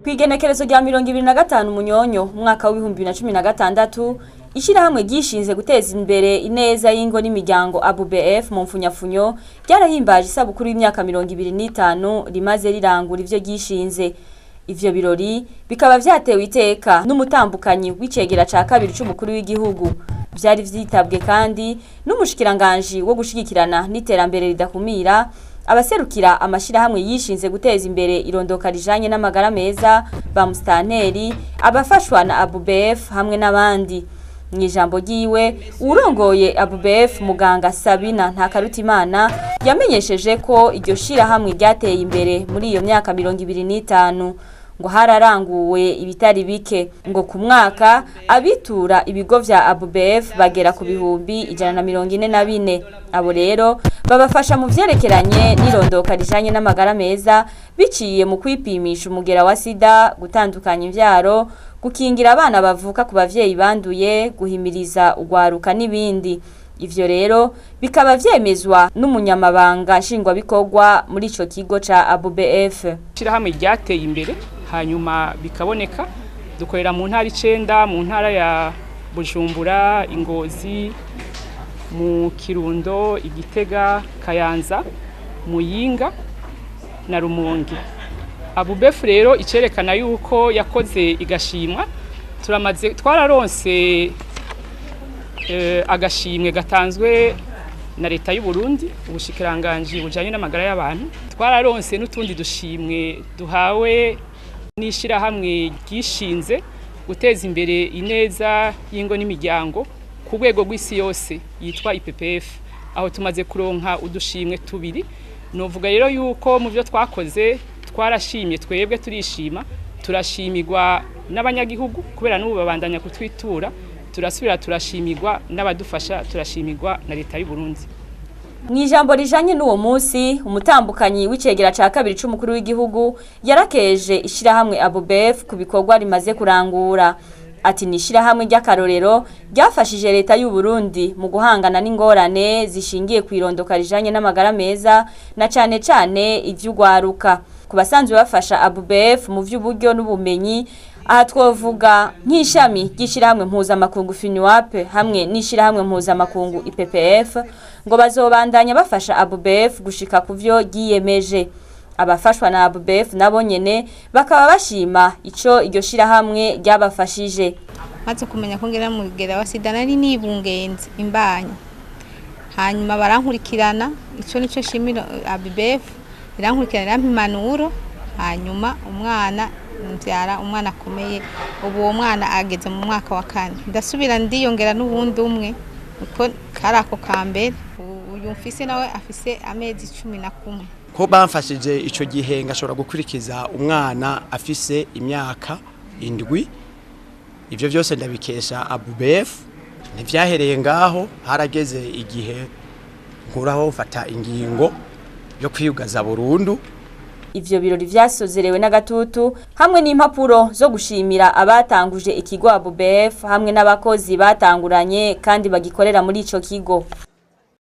Kwigenekerezo rya 2025 Munyonyo umwaka wa 2016 ishirahamwe gishinze guteza imbere ineza y'ingo n'imiryango ABUBF mu mfunyafunyo ryarahimbaje isabukuru y'imyaka 25 rimaze rirangura ivyo gishinze. Ivyo birori bikaba vyatewe iteka n'umutambukanyi w'icegera ca kabiri c'umukuru w'igihugu. Vyari vyitabwe kandi n'umushikiranganje wo gushigikirana n'iterambere ridakumira, abaserukira amashirahamwe yishinze guteza imbere irondoka rijanye n'amagara meza ba Mustanteri, abafashwa na ABUBF hamwe n'abandi. Mwijambo ryiwe urongoye ABUBF muganga Sabina Ntakarutimana yamenyesheje ko iryo shirahamwe ryateye imbere muri iyo myaka 25 ngo hararanguwe ibitari bike, ngo ku mwaka abitura ibigo vya ABUBF bagera ku bihumbi 144. Abo rero babafasha mu vyerekeranye n'irondoka rijanye n'amagara meza biciye mu kwipimisha umugera wa sida, gutandukanya imvyaro, gukingira abana bavuka ku bavyeyi banduye, guhimiriza ugwaruka n'ibindi. Ivyo rero bikaba vyemezwa n'umunyamabanga nshingwabikorwa muri ico kigo ca ABUBF. Shirahamwe ryateye imbere hanyuma bikaboneka, dukorera mu ntara 9, mu ntara ya Bujumbura, Ingozi, mu Kirundo, Igitega, Kayanza, Muyinga na Rumonge. ABUBF rero icerekana yuko yakoze igashimwa, twararonse agashimwe gatanzwe na leta y'u Burundi, ubushikiranganje bujanye n'amagara y'abantu. Twararonse n'utundi dushimwe duhawe n'ishirahamwe gishinze guteza imbere ineza y'ingo n'imiryango ku rwego rw'isi yose yitwa IPPF, aho tumaze kuronka udushimwe tubiri. Novuga rero yuko mu byo twakoze twarashimye, twebwe turishima, turashimirwa n'abanyagihugu kubera n'ubu babandanya kutwitura, turasubira turashimirwa n'abadufasha, turashimirwa na leta y'u Burundi. Mwijambo rijanye n'uwo munsi, umutambukanyi w'icegera ca kabiri c'umukuru w'igihugu yarakeje ishirahamwe ABUBF ku bikorwa rimaze kurangura. Ati nishirahamwe ry'akarorero ryafashije leta y'u Burundi mu guhangana n'ingorane zishingiye kwirondoka rijanye n'amagara meza na cane ivy'ugwaruka. Ku basanzwe bafasha ABUBF mu vy'uburyo n'ubumenyi, aha twovuga nk'ishami ry'ishirahamwe mpuzamakungu FINUAP hamwe n'ishirahamwe mpuzamakungu IPPF, ngo bazobandanya bafasha ABUBF gushika ku vyo ryiyemeje. Abafashwa na ABUBF nabo nyene bakaba bashima ico iryo shirahamwe ryabafashije. Maze kumenya ko ngera mu gera wa sida nari nibungenze imbanya, hanyuma barankurikirana, ico nico shimira ABUBF, irankurikirana impanuro, hanyuma umwana mvyara umwana akomeye, ubu uwo mwana ageze mu mwaka wa 4. Ndasubira ndiyongera n'ubundi umwe uko karako kambere, uyu mfise nawe afise amezi 11. Ko bamfashije ico gihe ngashobora gukurikiza umwana afise imyaka 7. Ivyo byose ndabikesha ABUBF. Ntivyahereye ngaho, harageze igihe nkuraho mfata ingingo yo kwiyugaza burundu. Ivyo birori vyasozerewe n'agatutu hamwe n'impapuro zo gushimira abatanguje ikigo ABUBF hamwe n'abakozi batanguranye kandi bagikorera muri ico kigo.